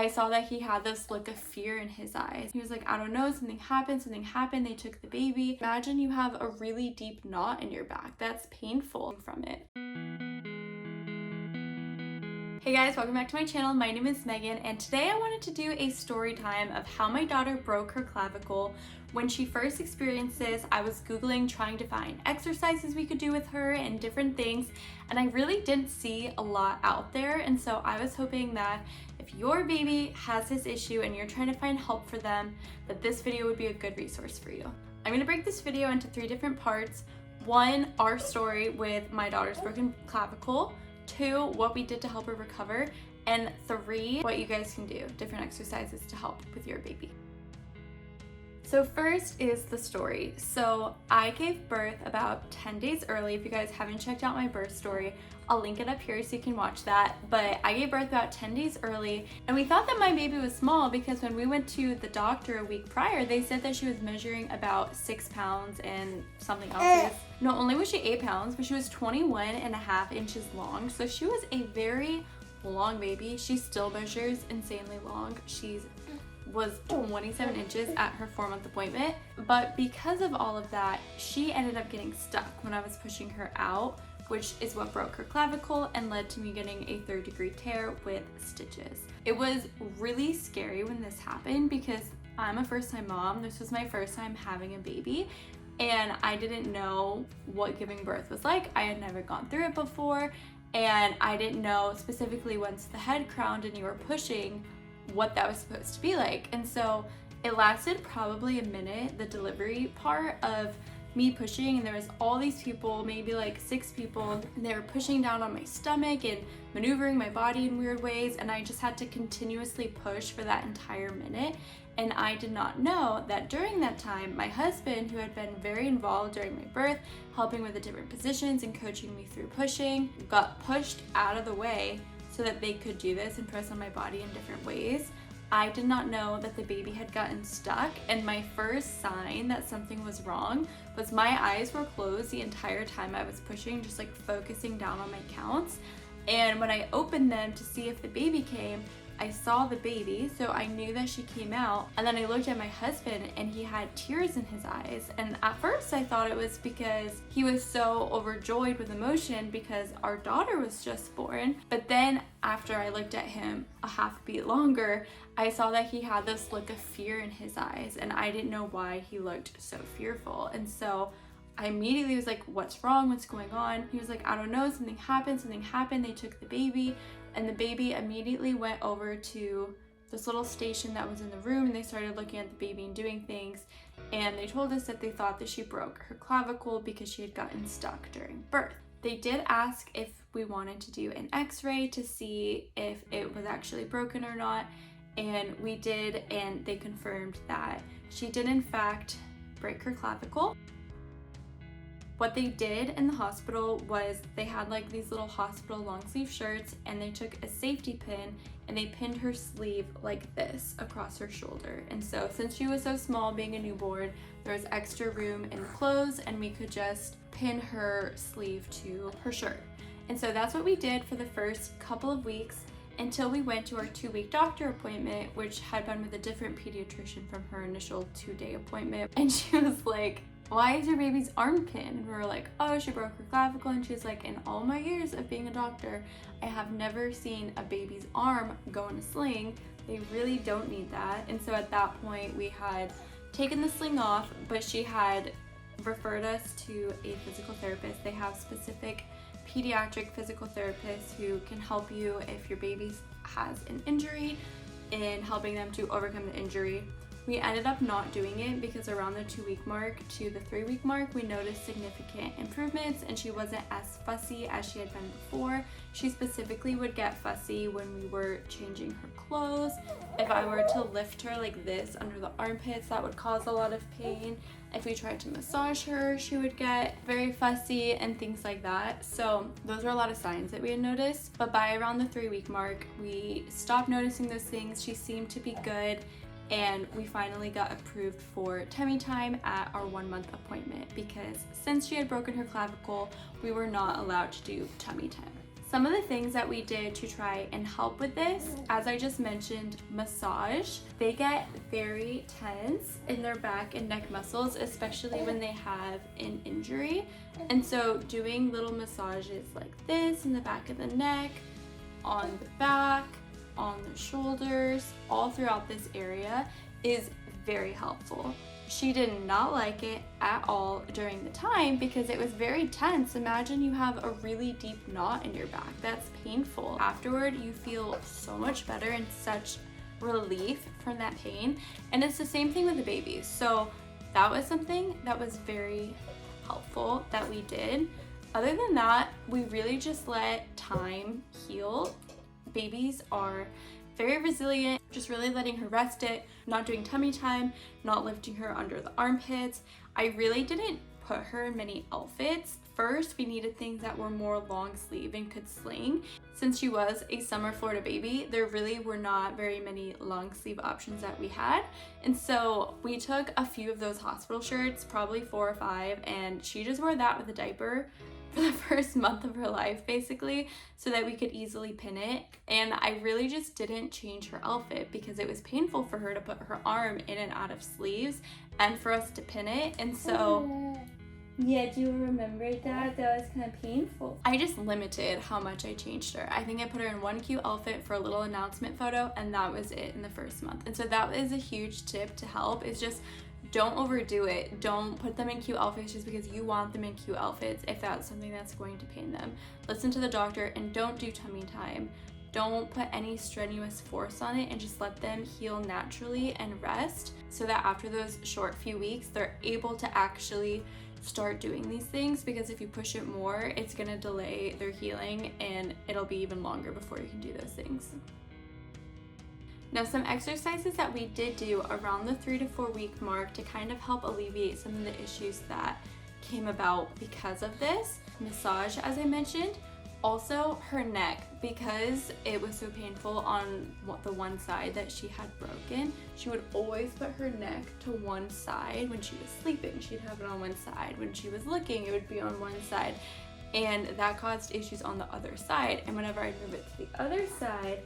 I saw that he had this look of fear in his eyes. He was like, I don't know, something happened, they took the baby. Imagine you have a really deep knot in your back. That's painful from it. Hey guys, welcome back to my channel. My name is Megan, and today I wanted to do a story time of how my daughter broke her clavicle. When she first experienced this, I was Googling trying to find exercises we could do with her and different things, and I really didn't see a lot out there. And so I was hoping that if your baby has this issue and you're trying to find help for them, that this video would be a good resource for you. I'm gonna break this video into 3 different parts. 1, our story with my daughter's broken clavicle. 2, what we did to help her recover. And 3, what you guys can do, different exercises to help with your baby. So first is the story. So I gave birth about 10 days early. If you guys haven't checked out my birth story, I'll link it up here so you can watch that. But I gave birth about 10 days early, and we thought that my baby was small because when we went to the doctor a week prior, they said that she was measuring about 6 pounds and something else. Not only was she 8 pounds, but she was 21.5 inches long. So she was a very long baby. She still measures insanely long. She was 27 inches at her 4-month appointment. But because of all of that, she ended up getting stuck when I was pushing her out, which is what broke her clavicle and led to me getting a 3rd-degree tear with stitches. It was really scary when this happened because I'm a first-time mom. This was my first time having a baby, and I didn't know what giving birth was like. I had never gone through it before, and I didn't know specifically once the head crowned and you were pushing what that was supposed to be like. And so it lasted probably a minute, the delivery part of me pushing, and there was all these people, maybe like 6 people, and they were pushing down on my stomach and maneuvering my body in weird ways, and I just had to continuously push for that entire minute. And I did not know that during that time, my husband, who had been very involved during my birth, helping with the different positions and coaching me through pushing, got pushed out of the way so that they could do this and press on my body in different ways. I did not know that the baby had gotten stuck, and my first sign that something was wrong was my eyes were closed the entire time I was pushing, just like focusing down on my counts. And when I opened them to see if the baby came, I saw the baby, so I knew that she came out. And then I looked at my husband and he had tears in his eyes. And at first I thought it was because he was so overjoyed with emotion because our daughter was just born. But then after I looked at him a half beat longer, I saw that he had this look of fear in his eyes, and I didn't know why he looked so fearful. And so I immediately was like, what's wrong? What's going on? He was like, I don't know, something happened, they took the baby. And the baby immediately went over to this little station that was in the room, and they started looking at the baby and doing things. And they told us that they thought that she broke her clavicle because she had gotten stuck during birth. They did ask if we wanted to do an x-ray to see if it was actually broken or not. And we did, and they confirmed that she did in fact break her clavicle. What they did in the hospital was they had like these little hospital long sleeve shirts, and they took a safety pin and they pinned her sleeve like this across her shoulder. And so since she was so small, being a newborn, there was extra room in the clothes, and we could just pin her sleeve to her shirt. And so that's what we did for the first couple of weeks until we went to our 2-week doctor appointment, which had been with a different pediatrician from her initial 2-day appointment. And she was like, why is your baby's arm pinned? And we were like, oh, she broke her clavicle. And she's like, in all my years of being a doctor, I have never seen a baby's arm go in a sling. They really don't need that. And so at that point, we had taken the sling off, but she had referred us to a physical therapist. They have specific pediatric physical therapists who can help you if your baby has an injury, in helping them to overcome the injury. We ended up not doing it because around the 2-week mark to the 3-week mark, we noticed significant improvements, and she wasn't as fussy as she had been before. She specifically would get fussy when we were changing her clothes. If I were to lift her like this under the armpits, that would cause a lot of pain. If we tried to massage her, she would get very fussy and things like that. So those were a lot of signs that we had noticed. But by around the 3-week mark, we stopped noticing those things. She seemed to be good, and we finally got approved for tummy time at our 1-month appointment, because since she had broken her clavicle, we were not allowed to do tummy time. Some of the things that we did to try and help with this, as I just mentioned, massage. They get very tense in their back and neck muscles, especially when they have an injury. And so doing little massages like this in the back of the neck, on the back, on the shoulders, all throughout this area is very helpful. She did not like it at all during the time because it was very tense. Imagine you have a really deep knot in your back. That's painful. Afterward, you feel so much better and such relief from that pain. And it's the same thing with the babies. So that was something that was very helpful that we did. Other than that, we really just let time heal. Babies are very resilient, just really letting her rest it, not doing tummy time, not lifting her under the armpits. I really didn't put her in many outfits. First, we needed things that were more long sleeve and could sling. Since she was a summer Florida baby, there really were not very many long sleeve options that we had. And so we took a few of those hospital shirts, probably 4 or 5, and she just wore that with a diaper for the first month of her life, basically, so that we could easily pin it. And I really just didn't change her outfit because it was painful for her to put her arm in and out of sleeves and for us to pin it. And so, yeah, do you remember that? That was kind of painful. I just limited how much I changed her. I think I put her in one cute outfit for a little announcement photo, and that was it in the first month. And so that is a huge tip to help, is just don't overdo it. Don't put them in cute outfits just because you want them in cute outfits if that's something that's going to pain them. Listen to the doctor and don't do tummy time. Don't put any strenuous force on it and just let them heal naturally and rest so that after those short few weeks, they're able to actually start doing these things, because if you push it more, it's gonna delay their healing and it'll be even longer before you can do those things. Now, some exercises that we did do around the 3 to 4 week mark to kind of help alleviate some of the issues that came about because of this. Massage, as I mentioned. Also, her neck, because it was so painful on the one side that she had broken, she would always put her neck to one side. When she was sleeping, she'd have it on one side. When she was looking, it would be on one side. And that caused issues on the other side. And whenever I'd move it to the other side,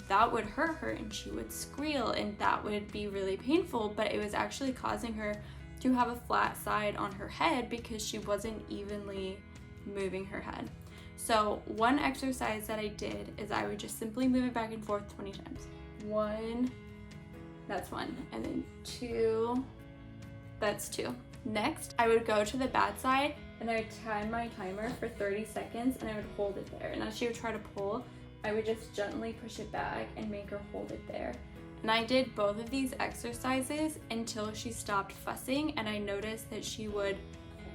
that would hurt her and she would squeal, and that would be really painful, but it was actually causing her to have a flat side on her head because she wasn't evenly moving her head. So one exercise that I did is I would just simply move it back and forth 20 times. 1, that's 1, and then 2, that's 2. Next, I would go to the bad side and I would time my timer for 30 seconds and I would hold it there. And as she would try to pull, I would just gently push it back and make her hold it there. And I did both of these exercises until she stopped fussing, and I noticed that she would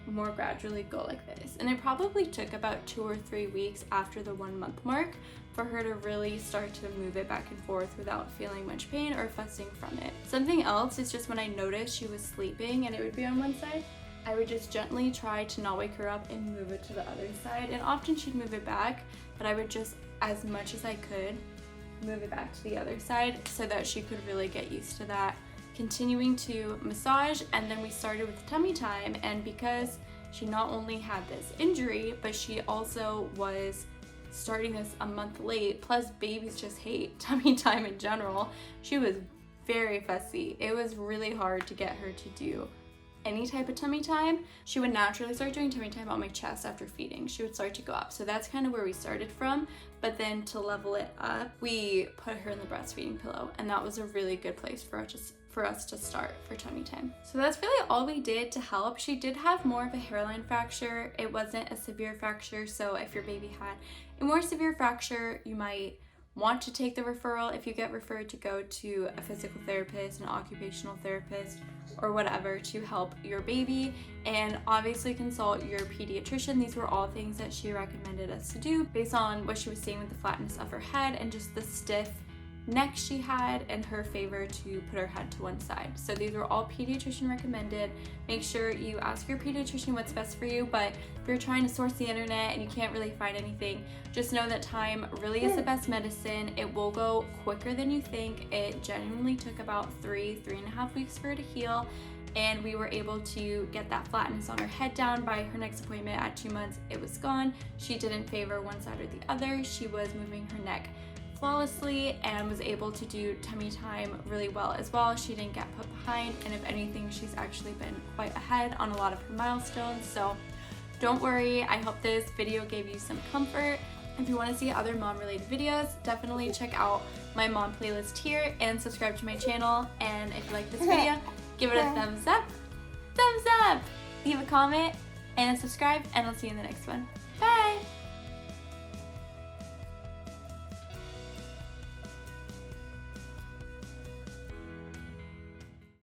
more gradually go like this. And it probably took about 2 or 3 weeks after the 1 month mark for her to really start to move it back and forth without feeling much pain or fussing from it. Something else is just when I noticed she was sleeping and it would be on one side, I would just gently try to not wake her up and move it to the other side. And often she'd move it back, but I would just, as much as I could, move it back to the other side so that she could really get used to that. Continuing to massage, and then we started with tummy time. And because she not only had this injury, but she also was starting this a month late, plus babies just hate tummy time in general, she was very fussy. It was really hard to get her to do any type of tummy time. She would naturally start doing tummy time on my chest after feeding. She would start to go up. So that's kind of where we started from. But then to level it up, we put her in the breastfeeding pillow, and that was a really good place for us to start for tummy time. So that's really all we did to help. She did have more of a hairline fracture. It wasn't a severe fracture. So if your baby had a more severe fracture, you might want to take the referral if you get referred to go to a physical therapist, an occupational therapist, or whatever to help your baby, and obviously consult your pediatrician. These were all things that she recommended us to do based on what she was seeing with the flatness of her head and just the stiff neck she had, and her favor to put her head to one side. So these were all pediatrician recommended. Make sure you ask your pediatrician what's best for you, but if you're trying to source the internet and you can't really find anything, just know that time really is the best medicine. It will go quicker than you think. It genuinely took about 3.5 weeks for her to heal, and we were able to get that flatness on her head down by her next appointment at 2 months. It was gone. She didn't favor one side or the other. She was moving her neck flawlessly and was able to do tummy time really well as well. She didn't get put behind, and if anything, she's actually been quite ahead on a lot of her milestones. So don't worry, I hope this video gave you some comfort. If you want to see other mom related videos, definitely check out my mom playlist here and subscribe to my channel. And if you like this video, give it a thumbs up, leave a comment, and subscribe, and I'll see you in the next one.